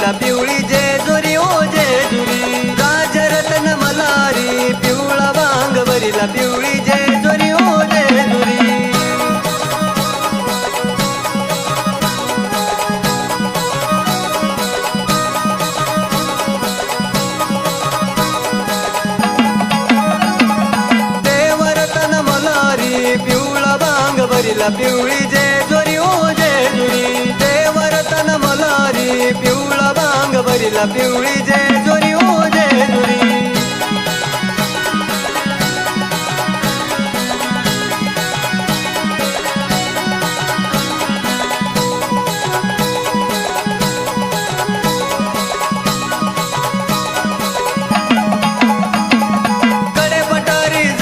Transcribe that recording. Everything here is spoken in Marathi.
भरिला पिवळी जेजुरी ओ जेजुरी राजरत्न मल्हारी पिवळा वांग भरिला पिवळी जेजुरी ओ जेजुरी देवरत्न मल्हारी पिवळा वांग भरिला पिवळी जेजुरी ओ जेजुरी देवरत्न मल्हारी पिवळा वांग भरिला पिवळी जेजुरी ओ जेजुरी